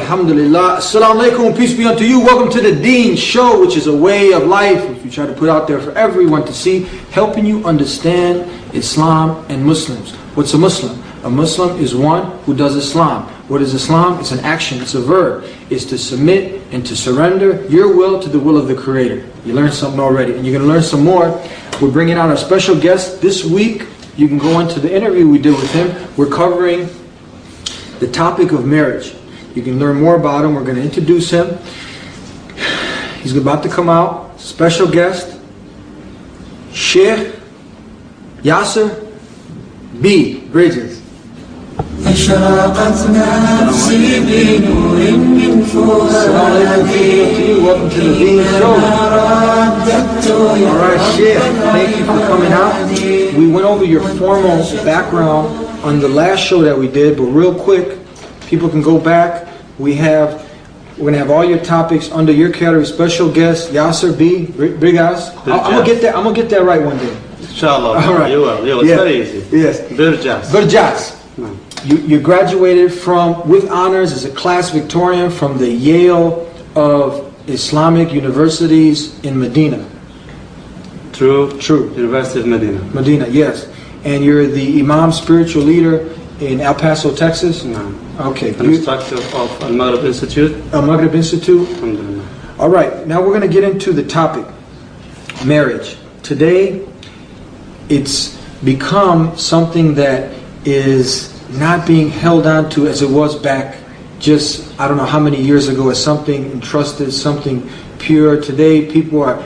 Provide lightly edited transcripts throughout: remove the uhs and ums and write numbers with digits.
Alhamdulillah. Assalamu alaikum, peace be unto you. Welcome to the Deen Show, which is a way of life which we try to put out there for everyone to see, helping you understand Islam and Muslims. What's a Muslim? A Muslim is one who does Islam. What is Islam? It's an action, it's a verb. It's to submit and to surrender your will to the will of the Creator. You learned something already, and you're going to learn some more. We're bringing out our special guest this week. You can go into the interview we did with him. We're covering the topic of marriage. You can learn more about him. We're going to introduce him. He's about to come out. Special guest, Sheikh Yasser B. Bridges. أشرقت نفسي بنور من فؤادي. Welcome to the Deen Show. Alright, Sheikh, thank you for coming out. We went over your formal background on the last show that we did, but real quick, people can go back. We're going to have all your topics under your category. Special guest, Yasser B. Bridges. I'm going to get that right one day. Inshallah. All right. You will. It's very easy. Yes. Bridges. You graduated with honors as a class Victorian from the Yale of Islamic Universities in Medina. True. University of Medina. Medina, yes. And you're the Imam spiritual leader in El Paso, Texas? No. Okay. An instructor of Al-Maghrib Institute. Al-Maghrib Institute? Alhamdulillah. All right. Now we're going to get into the topic, marriage. Today, it's become something that is not being held on to as it was back just, I don't know how many years ago, as something entrusted, something pure. Today, people are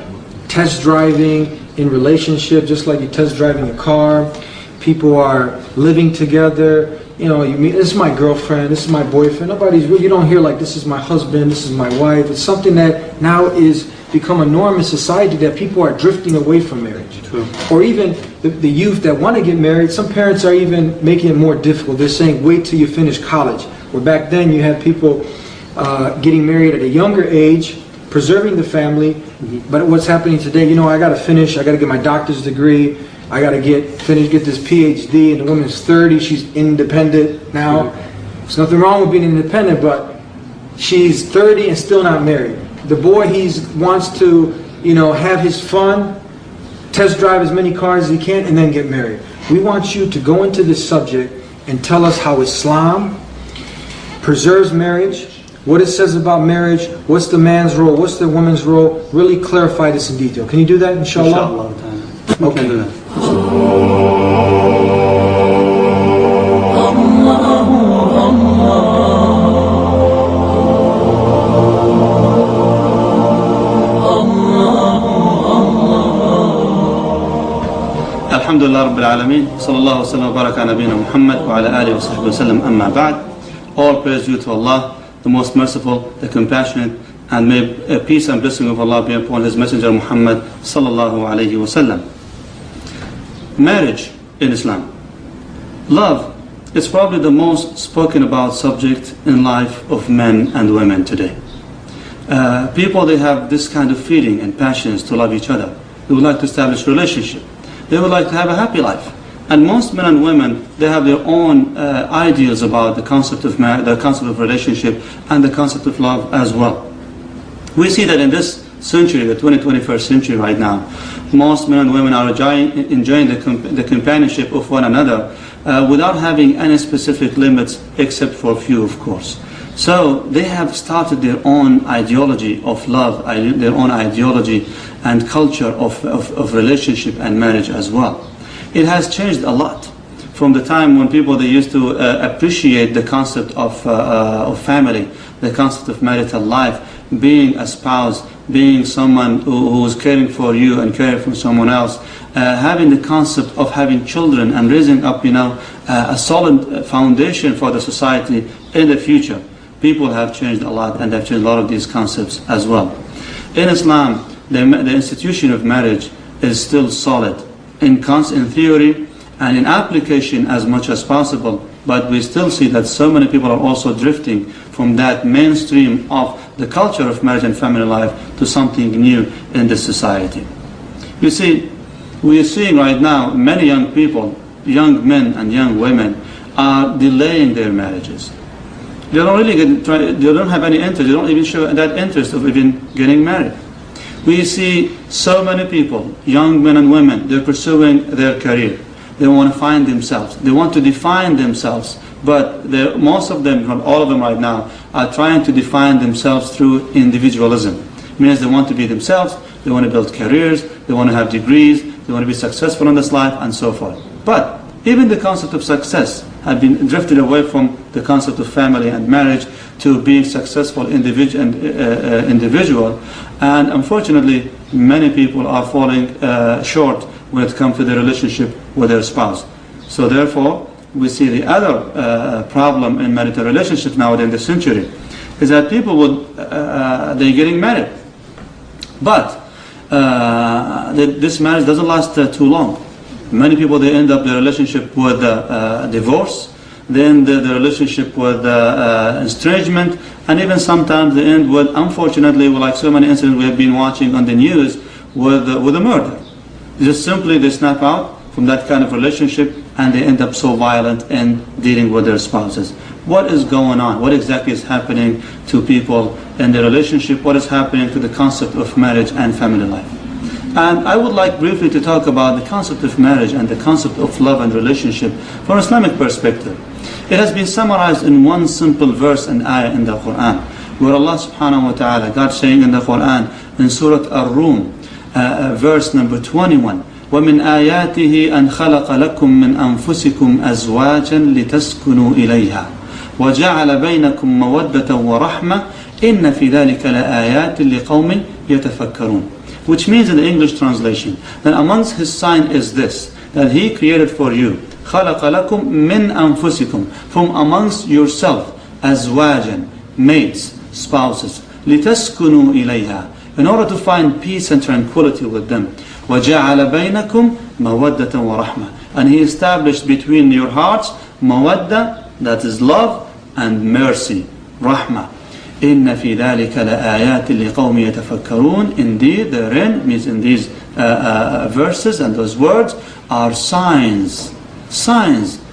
test driving in relationship, just like you're test driving a car. People are living together. You know, this is my girlfriend, this is my boyfriend. You don't hear like, this is my husband, this is my wife. It's something that now is become a norm in society, that people are drifting away from marriage. True. Or even the youth that want to get married, some parents are even making it more difficult. They're saying, wait till you finish college. Where back then you had people getting married at a younger age, preserving the family. But what's happening today, I got to finish, I got to get my doctor's degree, I got to get this PhD, and the woman's 30, she's independent now. There's nothing wrong with being independent, but she's 30 and still not married. The boy, wants to, have his fun, test drive as many cars as he can, and then get married. We want you to go into this subject and tell us how Islam preserves marriage, what it says about marriage, what's the man's role, what's the woman's role. Really clarify this in detail. Can you do that, inshallah? Inshallah. Okay. Do that. Alhamdulillah Rabbil Alameen. Sallallahu wa sallam wa baraka nabina Muhammad wa ala alihi wa sahbihi wa sallam amma ba'd. All praise due to Allah, the most merciful, the compassionate, and may peace and blessing of Allah be upon His Messenger Muhammad sallallahu alayhi wa sallam. Marriage in Islam. Love is probably the most spoken about subject in life of men and women today. People, they have this kind of feeling and passions to love each other. They would like to establish a relationship. They would like to have a happy life. And most men and women, they have their own ideals about the concept of marriage, the concept of relationship, and the concept of love as well. We see that in this century, the 21st century right now, most men and women are enjoying the companionship of one another without having any specific limits, except for a few, of course. So they have started their own ideology of love, their own ideology and culture of relationship and marriage as well. It has changed a lot from the time when people, they used to appreciate the concept of family, the concept of marital life, being a spouse, being someone who is caring for you and caring for someone else, having the concept of having children and raising up, a solid foundation for the society in the future. People have changed a lot, and have changed a lot of these concepts as well. In Islam, the institution of marriage is still solid in theory and in application as much as possible, but we still see that so many people are also drifting from that mainstream of the culture of marriage and family life to something new in the society. You see, we are seeing right now many young people, young men and young women, are delaying their marriages. They don't really they don't have any interest. They don't even show that interest of even getting married. We see so many people, young men and women, they're pursuing their career. They want to find themselves. They want to define themselves. But most of them, not all of them right now, are trying to define themselves through individualism. It means they want to be themselves, they want to build careers, they want to have degrees, they want to be successful in this life, and so forth. But even the concept of success has been drifted away from the concept of family and marriage to being successful individual. And unfortunately, many people are falling short when it comes to their relationship with their spouse. So therefore, we see the other problem in marital relationships nowadays in this century is that people they're getting married, but this marriage doesn't last too long. Many people, they end up their relationship with divorce, they end the relationship with estrangement, and even sometimes they end with, unfortunately, like so many incidents we have been watching on the news, with a murder. Just simply they snap out from that kind of relationship and they end up so violent in dealing with their spouses. What is going on? What exactly is happening to people in their relationship? What is happening to the concept of marriage and family life? And I would like briefly to talk about the concept of marriage and the concept of love and relationship from an Islamic perspective. It has been summarized in one simple verse and ayah in the Quran, where Allah subhanahu wa ta'ala, God saying in the Quran, in Surah Ar-Rum, verse number 21, وَمِنْ آيَاتِهِ أَنْ خَلَقَ لَكُم مِّنْ أَنفُسِكُمْ أَزْوَاجًا لِتَسْكُنُوا إِلَيْهَا وَجَعَلَ بَيْنَكُم مَّوَدَّةً وَرَحْمَةً إِنَّ فِي ذَلِكَ لَآيَاتٍ لِقَوْمٍ يَتَفَكَّرُونَ. Which means in the English translation, that amongst His sign is this, that He created for you, خَلَقَ لَكُم مِّنْ أَنفُسِكُم, from amongst yourself, أَزْوَاجًا, mates, spouses, لِتَسْكُنُوا إِلَيْهَا, in order to find peace and tranquility with them. وَجَعَلَ بَيْنَكُمْ مَوَدَّةً وَرَحْمَةً, and He established between your hearts mawadda, that is love, and mercy, rahmah. إِنَّ فِي ذَلِكَ لَآيَاتٍ لِقَوْمٍ يَتَفَكَّرُونَ. Indeed, therein, means in these verses and those words, are signs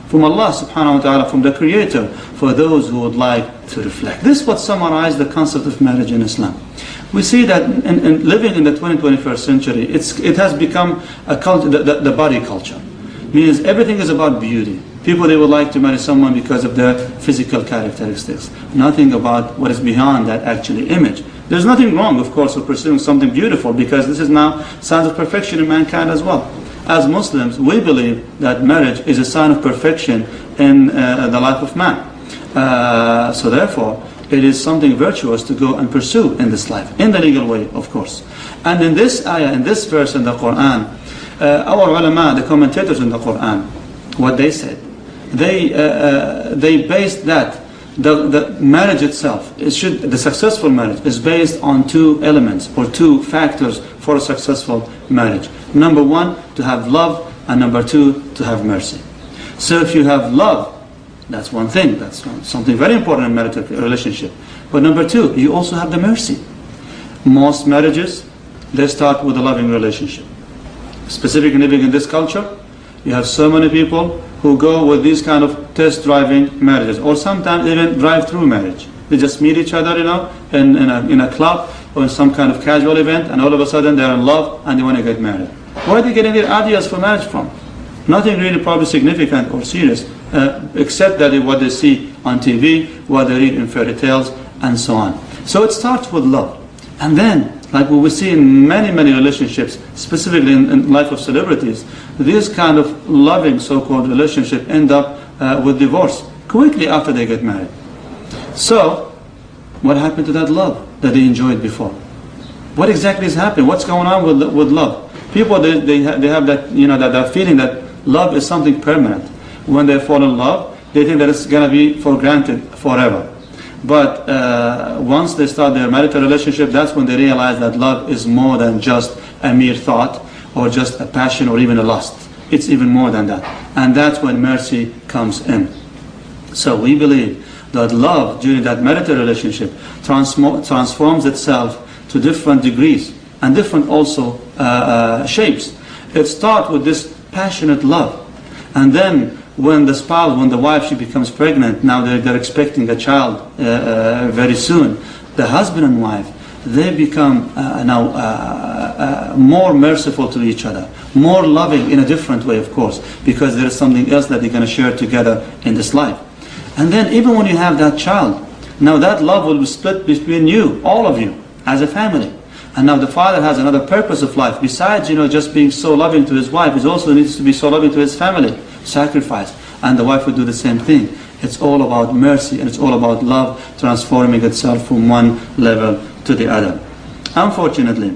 from Allah subhanahu wa ta'ala, from the Creator, for those who would like to reflect. This is what summarizes the concept of marriage in Islam. We see that in living in the 21st century, it has become a culture, the body culture. Means everything is about beauty. People, they would like to marry someone because of their physical characteristics. Nothing about what is beyond that actually image. There's nothing wrong, of course, with pursuing something beautiful, because this is now signs of perfection in mankind as well. As Muslims, we believe that marriage is a sign of perfection in the life of man. So therefore, it is something virtuous to go and pursue in this life, in the legal way, of course. And in this ayah, in this verse in the Quran, our ulama, the commentators in the Quran, what they said, they based that the marriage itself, the successful marriage is based on two elements or two factors for a successful marriage. Number one, to have love, and number two, to have mercy. So if you have love, that's one thing, that's something very important in marital relationship. But number two, you also have the mercy. Most marriages, they start with a loving relationship. Specifically living in this culture, you have so many people who go with these kind of test driving marriages, or sometimes even drive-through marriage. They just meet each other, in a club or in some kind of casual event, and all of a sudden they're in love and they want to get married. Where are they getting their ideas for marriage from? Nothing really probably significant or serious, except that what they see on TV, what they read in fairy tales, and so on. So it starts with love. And then, like we see in many relationships, specifically in life of celebrities, these kind of loving so-called relationship end up with divorce quickly after they get married. So, what happened to that love that they enjoyed before? What exactly is happening? What's going on with love? People, they have that, that feeling that love is something permanent. When they fall in love, they think that it's going to be for granted forever. But once they start their marital relationship, that's when they realize that love is more than just a mere thought, or just a passion, or even a lust. It's even more than that. And that's when mercy comes in. So we believe that love during that marital relationship transforms itself to different degrees and different also shapes. It starts with this passionate love. And then when the spouse, when the wife, she becomes pregnant, now they're expecting a child very soon, the husband and wife, they become more merciful to each other, more loving in a different way, of course, because there is something else that they're going to share together in this life. And then even when you have that child, now that love will be split between you, all of you, as a family. And now the father has another purpose of life. Besides, just being so loving to his wife, he also needs to be so loving to his family, sacrifice. And the wife would do the same thing. It's all about mercy, and it's all about love transforming itself from one level to the other. Unfortunately,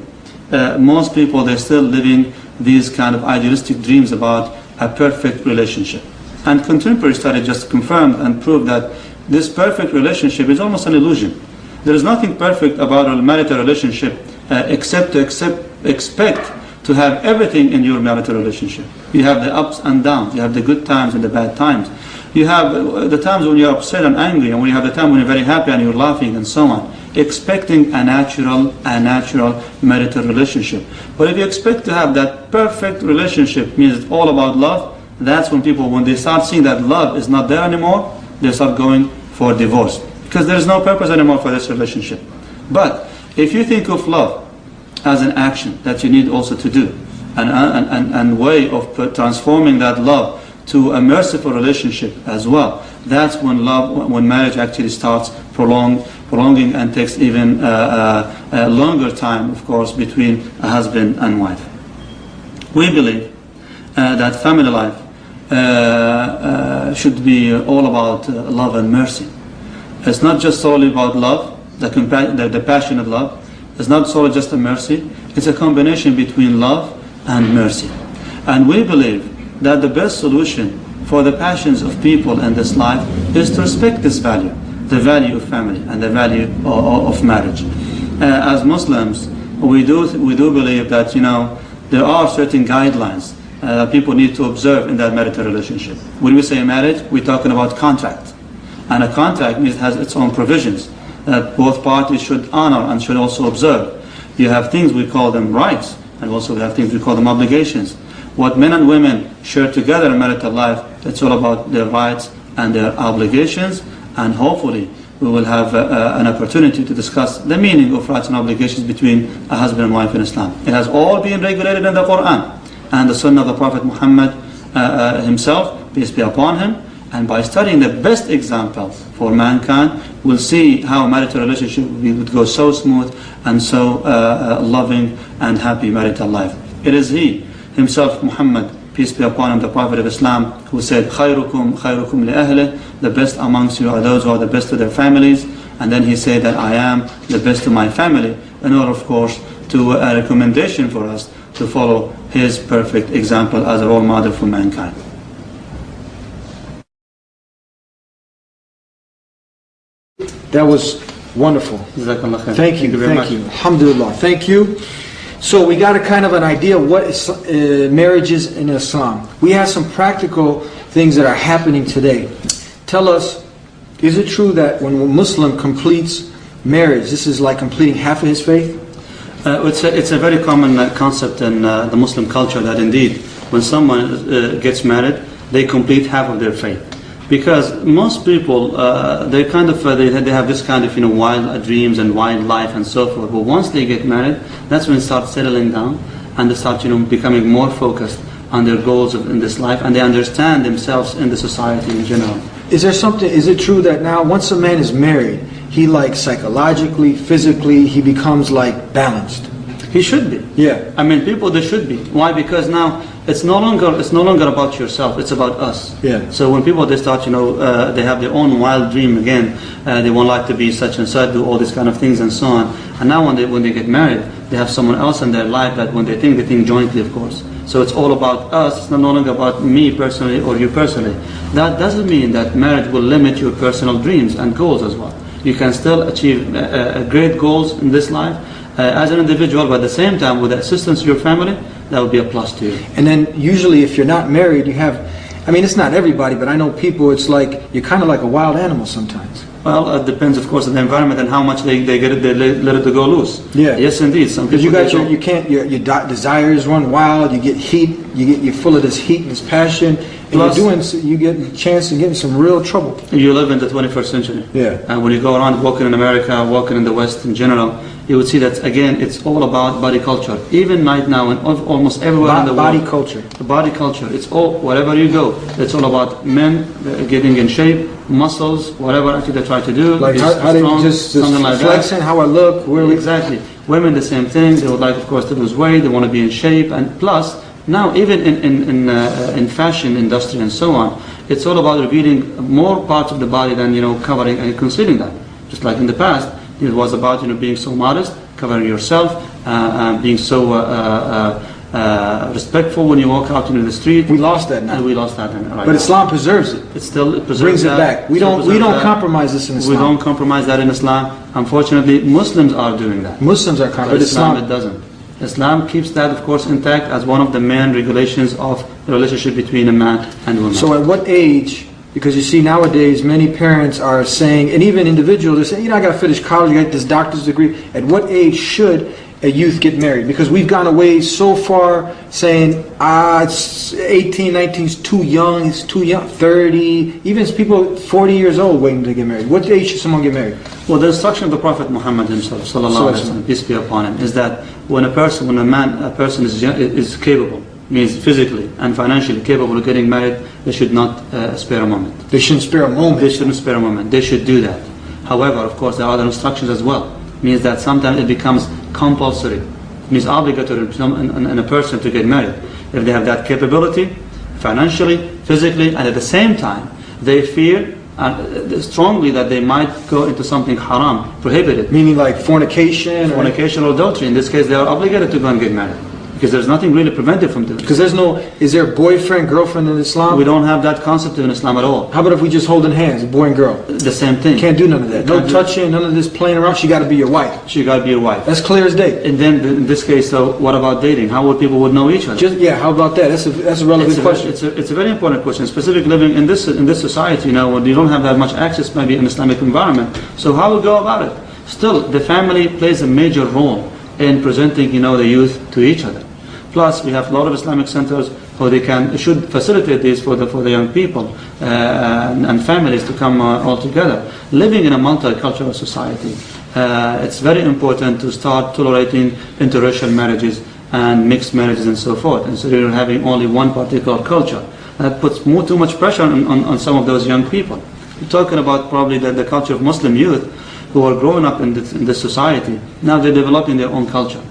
most people, they're still living these kind of idealistic dreams about a perfect relationship. And contemporary study just confirmed and proved that this perfect relationship is almost an illusion. There is nothing perfect about a marital relationship except to expect to have everything in your marital relationship. You have the ups and downs, you have the good times and the bad times. You have the times when you're upset and angry, and when you have the time when you're very happy and you're laughing and so on. Expecting a natural marital relationship. But if you expect to have that perfect relationship, means it's all about love, that's when people, when they start seeing that love is not there anymore, they start going for divorce. Because there is no purpose anymore for this relationship. But if you think of love as an action that you need also to do, and way of transforming that love to a merciful relationship as well, that's when when marriage actually starts prolonging and takes even a longer time, of course, between a husband and wife. We believe that family life should be all about love and mercy. It's not just solely about love, the passionate love. It's not solely just a mercy. It's a combination between love and mercy. And we believe that the best solution for the passions of people in this life is to respect this value, the value of family and the value of marriage. As Muslims, we do believe that there are certain guidelines that people need to observe in that marital relationship. When we say marriage, we're talking about contract, and a contract has its own provisions that both parties should honor and should also observe. You have things we call them rights, and also we have things we call them obligations. What men and women share together in marital life, it's all about their rights and their obligations, and hopefully we will have an opportunity to discuss the meaning of rights and obligations between a husband and wife in Islam. It has all been regulated in the Quran and the Sunnah of the Prophet Muhammad himself, peace be upon him. And by studying the best example for mankind, we'll see how marital relationship would go so smooth and so loving and happy marital life. It is he himself, Muhammad, peace be upon him, the Prophet of Islam, who said, "Khayrukum khayrukum li ahli," the best amongst you are those who are the best to their families. And then he said that I am the best to my family, in order, of course, to a recommendation for us to follow his perfect example as a role model for mankind. That was wonderful. Thank you very much. Alhamdulillah. Thank you. So we got a kind of an idea of what marriage is in Islam. We have some practical things that are happening today. Tell us, is it true that when a Muslim completes marriage, this is like completing half of his faith? It's a very common concept in the Muslim culture that indeed, when someone gets married, they complete half of their faith. Because most people, they have this kind of wild dreams and wild life and so forth. But once they get married, that's when they start settling down and they start becoming more focused on their goals in this life, and they understand themselves in the society in general. Is it true that now once a man is married, he psychologically, physically, he becomes balanced? He should be. Yeah. I mean, people, they should be. Why? Because now it's no longer about yourself. It's about us. Yeah. So when people they start, they have their own wild dream again. They want like to be such and such, do all these kind of things and so on. And now when they get married, they have someone else in their life that when they think jointly, of course. So it's all about us. It's no longer about me personally or you personally. That doesn't mean that marriage will limit your personal dreams and goals as well. You can still achieve great goals in this life as an individual, but at the same time, with the assistance of your family, that would be a plus to you. And then usually if you're not married, you have, it's not everybody, but I know people, it's you're kind of like a wild animal sometimes. Well, it depends, of course, on the environment and how much they let it go loose. Yeah. Yes, indeed. Some people. Because your desires run wild, you get heat you're full of this heat and this passion, and Plus, you get a chance to get in some real trouble. You live in the 21st century. Yeah. And when you go around walking in America, walking in the West in general, you would see that, again, it's all about body culture. Even right now, in almost everywhere in the world. Body culture. The body culture. It's all, wherever you go, it's all about men getting in shape, muscles, whatever actually they try to do. Like how they just like flexing, how I look, where we... Exactly. Women, the same thing. They would like, of course, to lose weight. They want to be in shape. And plus, now even in fashion industry and so on, it's all about revealing more parts of the body than, covering and concealing that. Just like in the past, it was about, being so modest, covering yourself, being so respectful when you walk out into the street. We lost that now. And we lost that right But now. Islam preserves it. It still preserves Brings it that. back. We don't compromise this in Islam. We don't compromise that in Islam. Unfortunately, Muslims are doing that. Muslims are But but Islam, it doesn't. Islam keeps that, of course, intact as one of the main regulations of the relationship between a man and woman. So at what age, because you see nowadays many parents are saying, and even individuals are saying, I got to finish college, I got this doctor's degree. At what age should a youth get married? Because we've gone away so far saying, it's 18, 19 is too young, it's too young, 30, even people 40 years old waiting to get married. What age should someone get married? Well, the instruction of the Prophet Muhammad himself, sallallahu alaihi wasallam, peace be upon him, is that when a person is capable, means physically and financially capable of getting married, they should not spare a moment. They shouldn't spare a moment. They shouldn't spare a moment. They should do that. However, of course, there are other instructions as well. Means that sometimes it becomes compulsory. Means obligatory in a person to get married. If they have that capability, financially, physically, and at the same time, they fear strongly that they might go into something haram, prohibited. Meaning like fornication? Fornication or adultery. In this case, they are obligated to go and get married. Because there's nothing really prevented from doing it. Because is there boyfriend, girlfriend in Islam? We don't have that concept in Islam at all. How about if we just holding hands, boy and girl? The same thing. Can't do none of that. No touching, none of this playing around. She got to be your wife. She got to be your wife. That's clear as day. And then in this case, so what about dating? How would people would know each other? How about that? That's a relevant question. It's a very important question. Specifically living in this society, when you don't have that much access, maybe in Islamic environment. So how we go about it? Still, the family plays a major role in presenting, the youth to each other. Plus, we have a lot of Islamic centers who should facilitate this for the young people and families to come all together. Living in a multicultural society, it's very important to start tolerating interracial marriages and mixed marriages and so forth. And so you're having only one particular culture. That puts too much pressure on some of those young people. We're talking about probably the culture of Muslim youth who are growing up in this society. Now they're developing their own culture.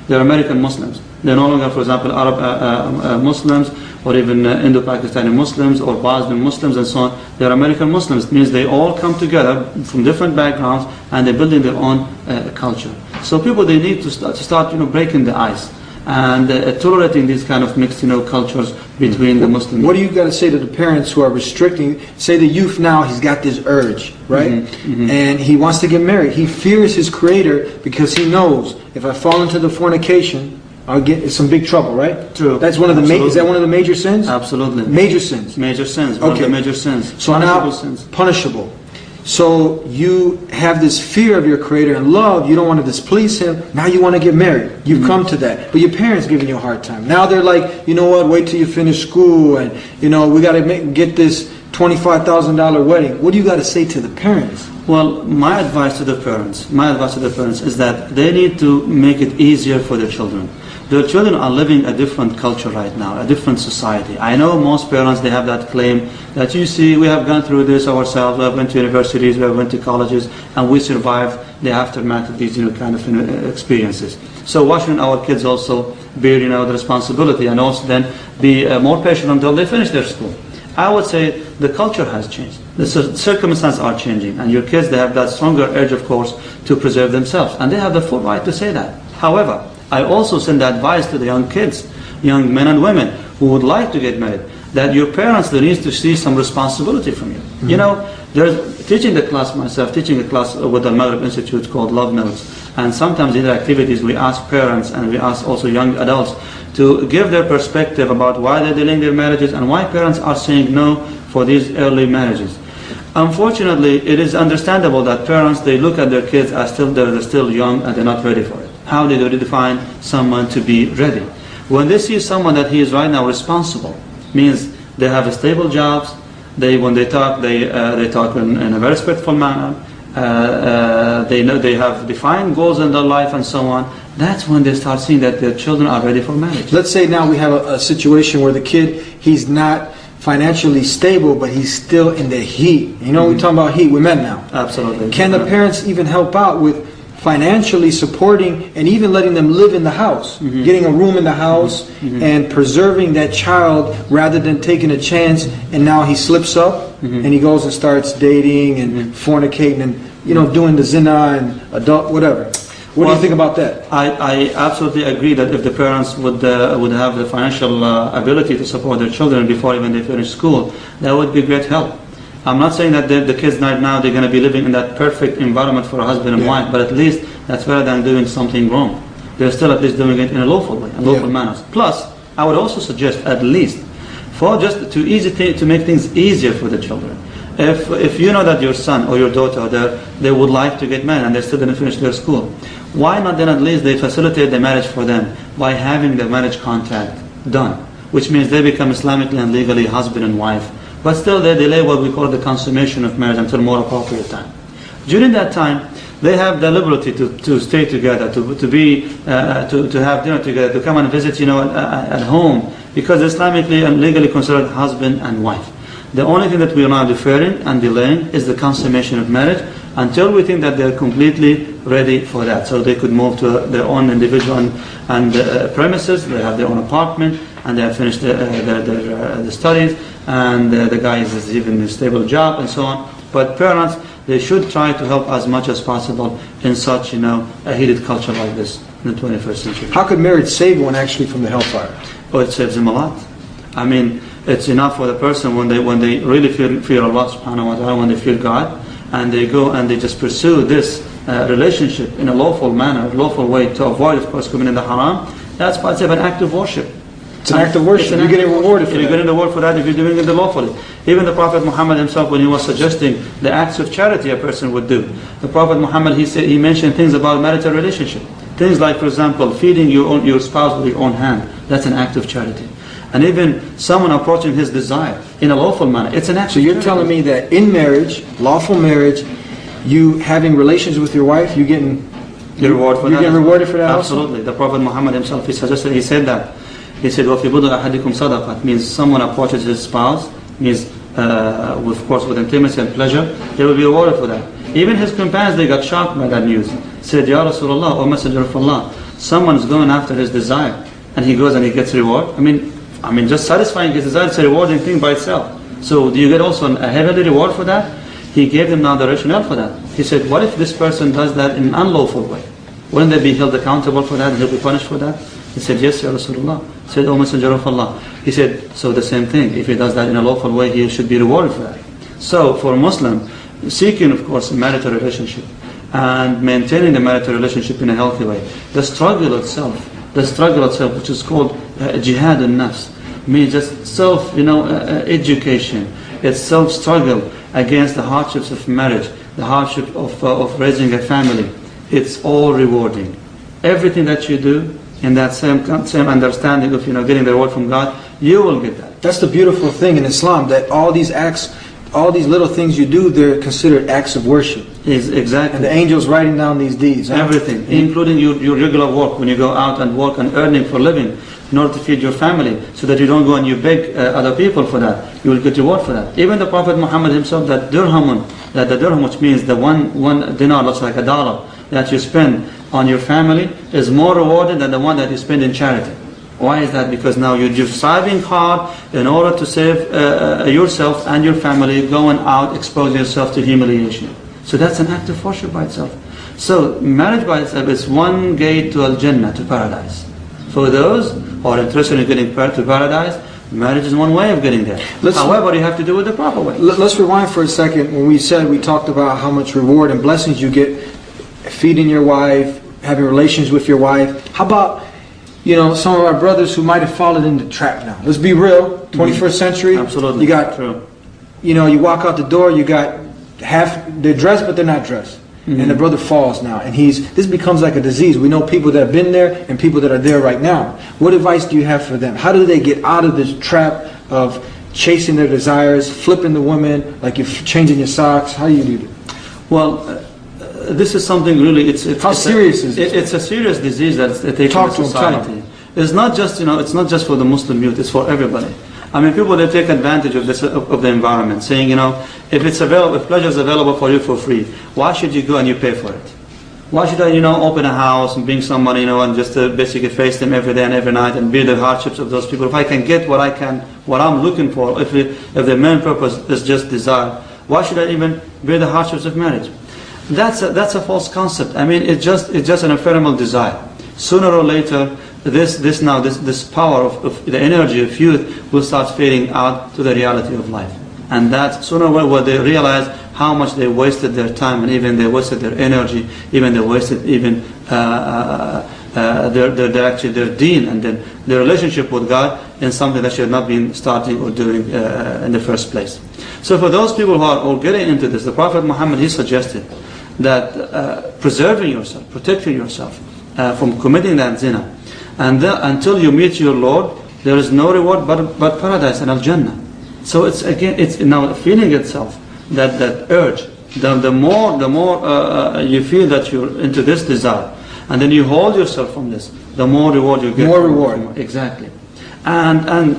They're American Muslims. They're no longer, for example, Arab Muslims or even Indo-Pakistani Muslims or Bosnian Muslims and so on. They're American Muslims. It means they all come together from different backgrounds and they're building their own culture. So people, they need to start breaking the ice and tolerating these kind of mixed cultures between the Muslims. What do you got to say to the parents who are restricting? Say the youth now, he's got this urge, right? And he wants to get married. He fears his creator because he knows if I fall into the fornication, I'll get in some big trouble, right? True. That's one of the is that one of the major sins? Absolutely. Major sins. Major sins. One of the major sins. So punishable now, sins. Punishable. So you have this fear of your creator and love. You don't want to displease him. Now you want to get married. You've come to that. But your parents giving you a hard time. Now they're like, you know what, wait till you finish school. And, we got to get this $25,000 wedding. What do you got to say to the parents? Well, my advice to the parents is that they need to make it easier for their children. Their children are living a different culture right now, a different society. I know most parents, they have that claim that you see, we have gone through this ourselves, we have went to universities, we have went to colleges, and we survived the aftermath of these kind of experiences. So why shouldn't our kids also bear the responsibility and also then be more patient until they finish their school? I would say the culture has changed. The circumstances are changing, and your kids, they have that stronger urge, of course, to preserve themselves, and they have the full right to say that. However, I also send advice to the young kids, young men and women who would like to get married, that your parents, they need to see some responsibility from you. There's teaching a class with the Maghrib Institute called Love Notes, and sometimes in the activities we ask parents and we ask also young adults to give their perspective about why they're delaying their marriages and why parents are saying no for these early marriages. Unfortunately, it is understandable that parents, they look at their kids as they're still young and they're not ready for it. How do they define someone to be ready? When they see someone that he is right now responsible, means they have stable jobs, when they talk, they talk in a very respectful manner, they know they have defined goals in their life and so on, that's when they start seeing that their children are ready for marriage. Let's say now we have a situation where the kid, he's not financially stable, but he's still in the heat. You know, we're talking about heat with men now. Absolutely. Can the parents even help out with financially supporting and even letting them live in the house, getting a room in the house and preserving that child rather than taking a chance and now he slips up and he goes and starts dating and fornicating and, you know, doing the zina and adult, whatever. What do you think about that? I absolutely agree that if the parents would have the financial ability to support their children before even they finish school, that would be great help. I'm not saying that the kids right now they're going to be living in that perfect environment for a husband and wife, but at least that's better than doing something wrong. They're still at least doing it in a lawful way, in lawful manners. Plus, I would also suggest at least for just to make things easier for the children. If you know that your son or your daughter they would like to get married and they still didn't finish their school, why not then at least they facilitate the marriage for them by having the marriage contract done, which means they become Islamically and legally husband and wife, but still they delay what we call the consummation of marriage until more appropriate time. During that time, they have the liberty to stay together, to have dinner together, to come and visit, at home, because Islamically and legally considered husband and wife. The only thing that we are now deferring and delaying is the consummation of marriage until we think that they are completely ready for that. So they could move to their own individual and premises, they have their own apartment, and they have finished their studies, and the guy is even in a stable job and so on. But parents, they should try to help as much as possible in such, a heated culture like this in the 21st century. How could marriage save one actually from the hellfire? Oh, it saves them a lot. I mean, it's enough for the person when they really fear Allah subhanahu wa ta'ala, when they fear God, and they go and they just pursue this relationship in a lawful manner, lawful way, to avoid, of course, committing the haram. That's by itself an act of worship. It's an act of worship. You're getting rewarded for that. You're getting the reward for that if you're doing it lawfully. Even the Prophet Muhammad himself, when he was suggesting the acts of charity a person would do, the Prophet Muhammad, he mentioned things about marital relationship. Things like, for example, feeding your spouse with your own hand. That's an act of charity. And even someone approaching his desire in a lawful manner, it's an act. So you're telling me that in marriage, lawful marriage, you having relations with your wife, you're getting reward for that. You're getting rewarded for that. Absolutely. Also? The Prophet Muhammad himself, he said that. He said, وَفِي بُضْعِ أَحَدِكُمْ صَدَقَةٌ, means someone approaches his spouse, means of course with intimacy and pleasure, they will be rewarded for that. Even his companions, they got shocked by that news. Said, Ya Rasulullah, O Messenger of Allah, someone's going after his desire, and he goes and he gets reward. I mean, just satisfying his desire is a rewarding thing by itself. So do you get also a heavenly reward for that? He gave them now the rationale for that. He said, what if this person does that in an unlawful way? Wouldn't they be held accountable for that and he'll be punished for that? He said, yes, Ya Rasulullah. He said, O Messenger of Allah. He said, so the same thing. If he does that in a lawful way, he should be rewarded for that. So for a Muslim, seeking, of course, a marital relationship and maintaining the marital relationship in a healthy way, the struggle itself, which is called jihad al-nafs, means just self-education. It's self-struggle against the hardships of marriage, the hardship of raising a family. It's all rewarding. Everything that you do in that same understanding of getting the reward from God, you will get that. That's the beautiful thing in Islam, that all these acts, all these little things you do, they're considered acts of worship. Exactly. And the angels writing down these deeds. Everything, including your regular work, when you go out and work and earning for a living in order to feed your family, so that you don't go and you beg other people for that. You will get reward for that. Even the Prophet Muhammad himself, the dirham, which means the one dinar, looks like $1, that you spend on your family, is more rewarded than the one that you spend in charity. Why is that? Because now you're striving hard in order to save yourself and your family, going out, exposing yourself to humiliation. So that's an act of worship by itself. So marriage by itself is one gate to Al-Jannah, to paradise. For those who are interested in getting to paradise, marriage is one way of getting there. However, you have to do it the proper way. Let's rewind for a second. When we talked about how much reward and blessings you get feeding your wife, having relations with your wife. How about some of our brothers who might have fallen into the trap now? Let's be real. 21st century. Absolutely. You got, true. You walk out the door, you got they're dressed but they're not dressed. and the brother falls now, and this becomes like a disease. We know people that have been there and people that are there right now. What advice do you have for them? How do they get out of this trap of chasing their desires, flipping the woman, like you're changing your socks? How do you do that? Well, this is something really, How serious is it? It's a serious disease that's taking Talk to society. It's not just, it's not just for the Muslim youth, it's for everybody. I mean, people, they take advantage of this, of the environment, saying, if it's available, if pleasure is available for you for free, why should you go and you pay for it? Why should I, open a house and bring someone, and just basically face them every day and every night and bear the hardships of those people? If I can get what I'm looking for, if the main purpose is just desire, why should I even bear the hardships of marriage? That's a false concept. I mean, it's just an ephemeral desire. Sooner or later, this power of the energy of youth will start fading out to the reality of life. And that sooner or later they realize how much they wasted their time, and even they wasted their energy, even they wasted their deen and then their relationship with God in something that should have not been starting or doing in the first place. So for those people who are all getting into this, the Prophet Muhammad, he suggested that preserving yourself, protecting yourself from committing that zina, and until you meet your Lord, there is no reward but paradise and al-Jannah. So it's now feeling itself, that urge. The more you feel that you're into this desire, and then you hold yourself from this, the more reward you get. More reward. Exactly. And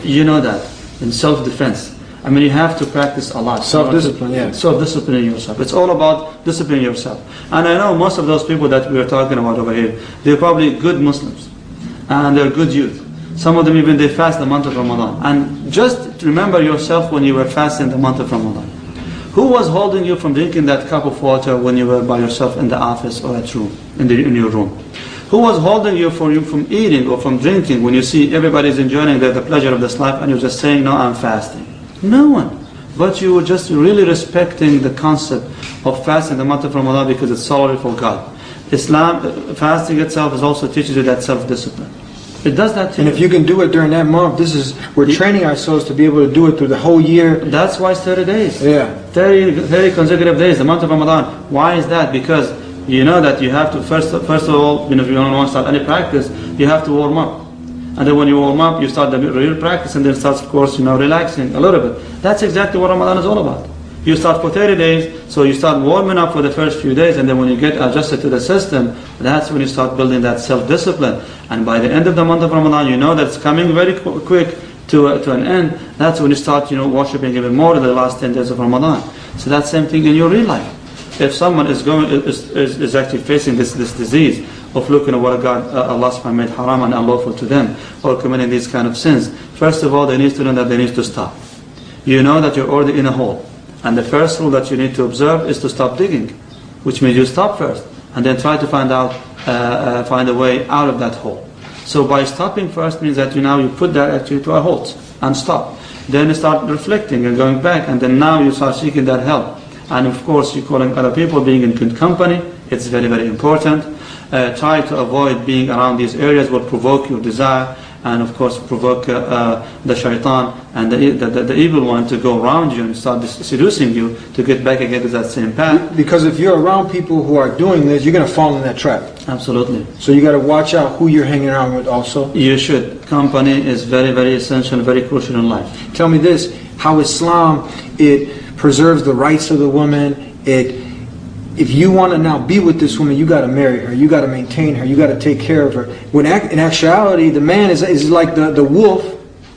you know that in self-defense. I mean, you have to practice a lot. Self-discipline, yeah. Self-disciplining yourself. It's all about disciplining yourself. And I know most of those people that we are talking about over here, they're probably good Muslims. And they're good youth. Some of them even, they fast the month of Ramadan. And just remember yourself when you were fasting the month of Ramadan. Who was holding you from drinking that cup of water when you were by yourself in the office or at room, in your room? Who was holding you from eating or from drinking when you see everybody's enjoying the pleasure of this life and you're just saying, no, I'm fasting? No one. But you were just really respecting the concept of fasting the month of Ramadan because it's solely for God. Islam, fasting itself is also teaches you that self-discipline. It does that to you. And if you can do it during that month, we're training ourselves to be able to do it through the whole year. That's why it's 30 days. Yeah. 30 consecutive days, the month of Ramadan. Why is that? Because you know that you have to, first of all, if you don't want to start any practice, you have to warm up. And then when you warm up, you start the real practice, and then starts, of course, relaxing a little bit. That's exactly what Ramadan is all about. You start for 30 days, so you start warming up for the first few days, and then when you get adjusted to the system, that's when you start building that self-discipline. And by the end of the month of Ramadan, you know that it's coming very quick to an end. That's when you start, worshipping even more in the last 10 days of Ramadan. So that's the same thing in your real life. If someone is actually facing this disease of looking at what Allah subhanahu made haram and unlawful to them, or committing these kind of sins, first of all, they need to know that they need to stop. You know that you're already in a hole. And the first rule that you need to observe is to stop digging, which means you stop first, and then try to find a way out of that hole. So by stopping first means that you put that actually to a halt and stop. Then you start reflecting and going back, and then now you start seeking that help. And of course, you're calling other people, being in good company. It's very, very important. Try to avoid being around these areas will provoke your desire, and of course provoke the shaitan and the evil one to go around you and start seducing you to get back again to that same path. Because if you're around people who are doing this, you're going to fall in that trap. Absolutely. So you got to watch out who you're hanging around with also. You should. Company is very, very essential, very crucial in life. Tell me this, how Islam, it preserves the rights of the woman. If you want to now be with this woman, you got to marry her, you got to maintain her, you got to take care of her. When in actuality, the man is like the wolf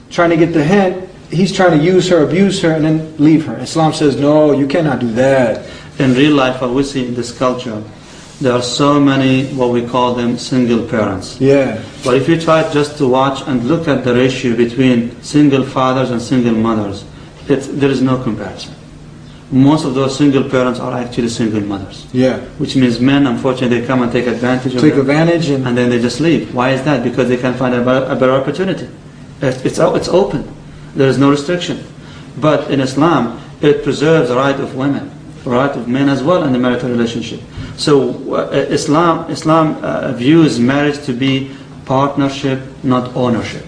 trying to get the hen. He's trying to use her, abuse her, and then leave her. Islam says, no, you cannot do that. In real life, what we see in this culture, there are so many, what we call them, single parents. Yeah. But if you try just to watch and look at the ratio between single fathers and single mothers, there is no comparison. Most of those single parents are actually single mothers. Yeah. Which means men, unfortunately, they come and take advantage of them. And then they just leave. Why is that? Because they can find a better opportunity. It's open. There is no restriction. But in Islam, it preserves the right of women, the right of men as well in the marital relationship. So Islam views marriage to be partnership, not ownership.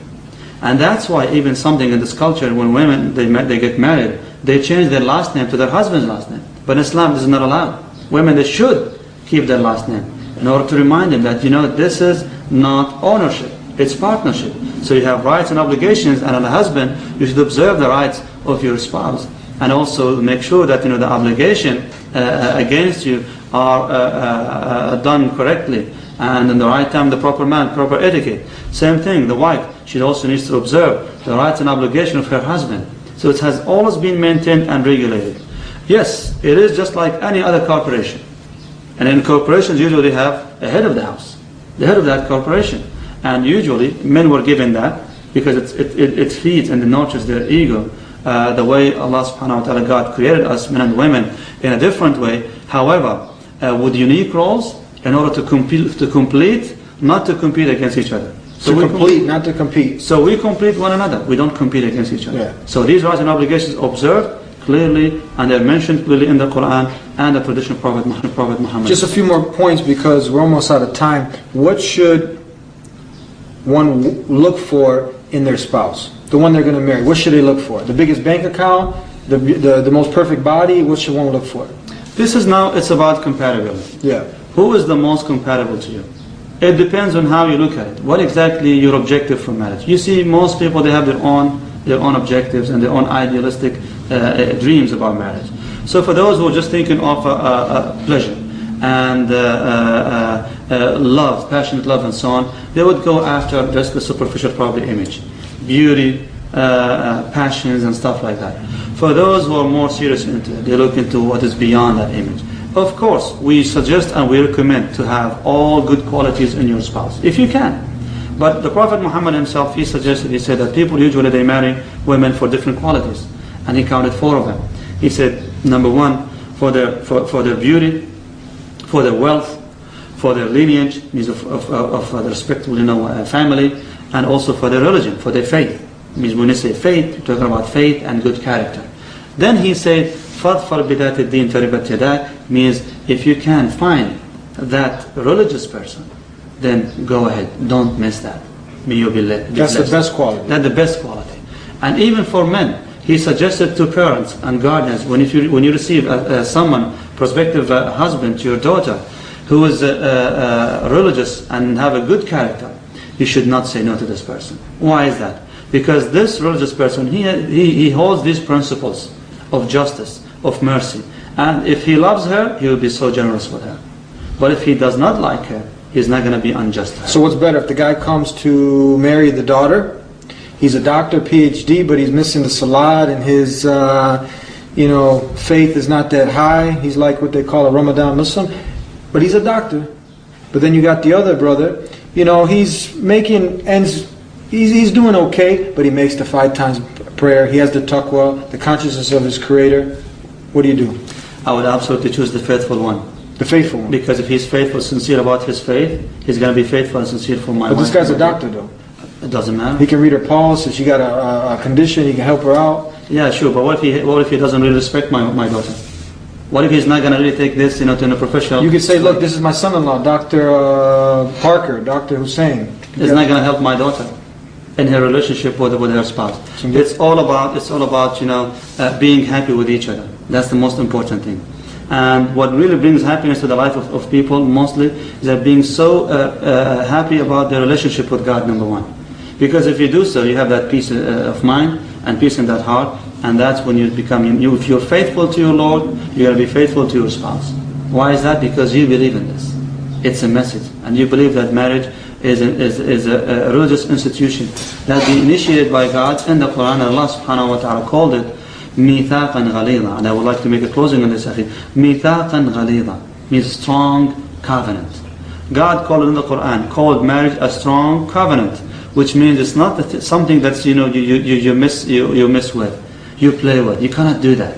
And that's why even something in this culture, when women they get married, they change their last name to their husband's last name. But in Islam, this is not allowed. Women, they should keep their last name in order to remind them that, this is not ownership, it's partnership. So you have rights and obligations, and as a husband, you should observe the rights of your spouse, and also make sure that the obligation against you are done correctly, and in the right time, the proper man, proper etiquette. Same thing, the wife, she also needs to observe the rights and obligation of her husband. So it has always been maintained and regulated. Yes, it is just like any other corporation. And in corporations, usually have a head of the house, the head of that corporation. And usually, men were given that because it feeds and nurtures their ego. The way Allah subhanahu wa ta'ala, God created us, men and women, in a different way. However, with unique roles, in order to complete, not to compete against each other. So to complete, not to compete. So we complete one another. We don't compete against each other. Yeah. So these rights and obligations observed clearly, and they're mentioned clearly in the Quran and the tradition of Prophet Muhammad. Just a few more points because we're almost out of time. What should one look for in their spouse? The one they're going to marry. What should they look for? The biggest bank account? The most perfect body? What should one look for? This is now, it's about compatibility. Yeah. Who is the most compatible to you? It depends on how you look at it. What exactly your objective for marriage? You see, most people, they have their own objectives and their own idealistic dreams about marriage. So for those who are just thinking of pleasure and love, passionate love and so on, they would go after just the superficial probably image, beauty, passions and stuff like that. For those who are more serious into it, they look into what is beyond that image. Of course, we suggest and we recommend to have all good qualities in your spouse, if you can. But the Prophet Muhammad himself, he suggested, he said that people usually they marry women for different qualities. And he counted 4 of them. He said, number 1, for their beauty, for their wealth, for their lineage, means of the respectable family, and also for their religion, for their faith. Means when you say faith, you're talking about faith and good character. Then he said, فَاظْفَرْ بِذَاتِ الدِّينِ تَرِبَتْ يَدَاكَ, means if you can find that religious person, then go ahead, don't miss that. May you be blessed. That's the best quality. That's the best quality. And even for men, he suggested to parents and guardians, when you receive someone, prospective husband to your daughter, who is religious and have a good character, you should not say no to this person. Why is that? Because this religious person, he holds these principles of justice, of mercy. And if he loves her, he will be so generous with her. But if he does not like her, he's not going to be unjust to her. So what's better, if the guy comes to marry the daughter, he's a doctor, PhD, but he's missing the salat and his faith is not that high. He's like what they call a Ramadan Muslim, but he's a doctor. But then you got the other brother, he's making ends, he's doing okay, but he makes the 5 times prayer. He has the taqwa, the consciousness of his creator. What do you do? I would absolutely choose the faithful one. The faithful one. Because if he's faithful, sincere about his faith, he's going to be faithful and sincere for my wife. But this guy's a doctor though. It doesn't matter. He can read her pulse. If she got a condition, he can help her out. Yeah, sure. But what if he doesn't really respect my daughter? What if he's not going to really take this, to a professional? You could say, look, this is my son-in-law, Dr. Parker, Dr. Hussein. It's not going to help my daughter in her relationship with her spouse. It's all about being happy with each other. That's the most important thing. And what really brings happiness to the life of people mostly is that being so happy about their relationship with God, number 1. Because if you do so, you have that peace of mind and peace in that heart, and that's when you become, if you're faithful to your Lord, you're going to be faithful to your spouse. Why is that? Because you believe in this. It's a message, and you believe that marriage is a religious institution that be initiated by God in the Quran, and Allah subhanahu wa ta'ala called it ميثاقا غليظا. And I would like to make a closing on this. ميثاقا غليظا means strong covenant. God called it in the Quran, called marriage a strong covenant, which means it's not something that's you miss with, you play with. You cannot do that.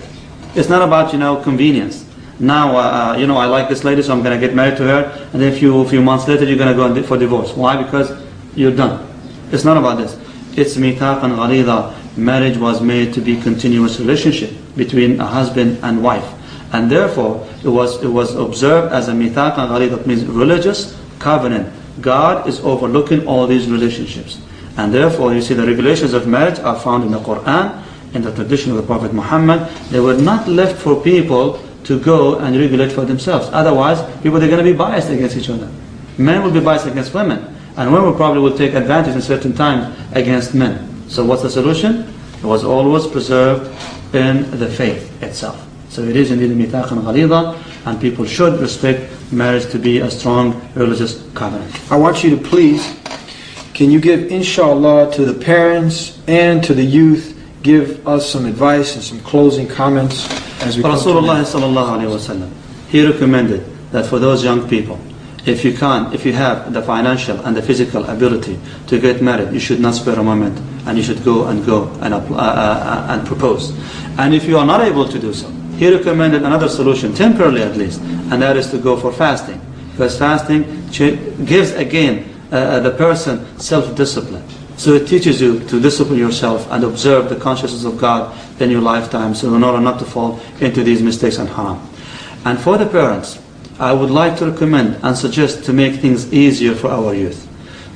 It's not about convenience. Now I like this lady, so I'm going to get married to her, and then a few months later you're going to go for divorce. Why? Because you're done. It's not about this. It's ميثاقا غليظا. Marriage was made to be continuous relationship between a husband and wife, and therefore it was observed as a mithaq and ghalid. That means religious covenant. God is overlooking all these relationships, and therefore you see the regulations of marriage are found in the Quran, in the tradition of the Prophet Muhammad. They were not left for people to go and regulate for themselves. Otherwise, people are going to be biased against each other. Men will be biased against women, and women probably will take advantage in certain times against men. So what's the solution? It was always preserved in the faith itself. So it is indeed a mithaqan ghalidha, and people should respect marriage to be a strong religious covenant. I want you to please, can you give inshallah to the parents and to the youth, give us some advice and some closing comments as we come to Rasulullah an end. sallallahu alaihi wasallam, he recommended that for those young people, if you have the financial and the physical ability to get married, you should not spare a moment, and you should go and and propose. And if you are not able to do so, he recommended another solution, temporarily at least, and that is to go for fasting. Because fasting gives again the person self-discipline. So it teaches you to discipline yourself and observe the consciousness of God in your lifetime, so in order not to fall into these mistakes and haram. And for the parents, I would like to recommend and suggest to make things easier for our youth.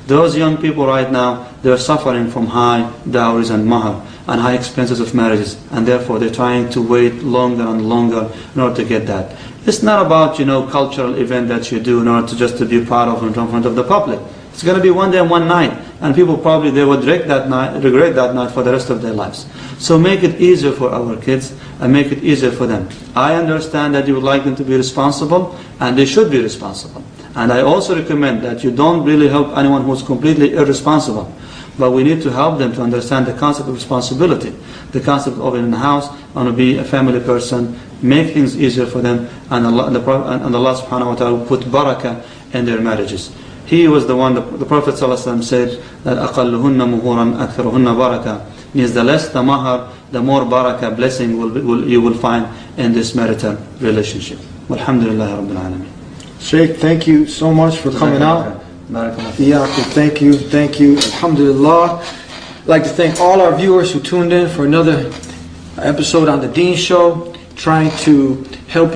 Those young people right now, they're suffering from high dowries and mahar and high expenses of marriages, and therefore they're trying to wait longer and longer in order to get that. It's not about, cultural event that you do in order to just to be proud of in front of the public. It's going to be one day and one night, and people probably they would regret that night for the rest of their lives. So make it easier for our kids and make it easier for them. I understand that you would like them to be responsible, and they should be responsible. And I also recommend that you don't really help anyone who's completely irresponsible. But we need to help them to understand the concept of responsibility, the concept of in the house, want to be a family person, make things easier for them, and Allah subhanahu wa ta'ala will put barakah in their marriages. He was the one, the Prophet ﷺ said that أَقَلُّهُنَّ مُهُورًا أَكْثَرُهُنَّ بَرَكَةً means the less the mahar, the more barakah, blessing you will find in this marital relationship. Walhamdulillah Rabbil Alameen. Sheikh, thank you so much for coming out. Thank you. Alhamdulillah. I'd like to thank all our viewers who tuned in for another episode on the Deen Show, trying to help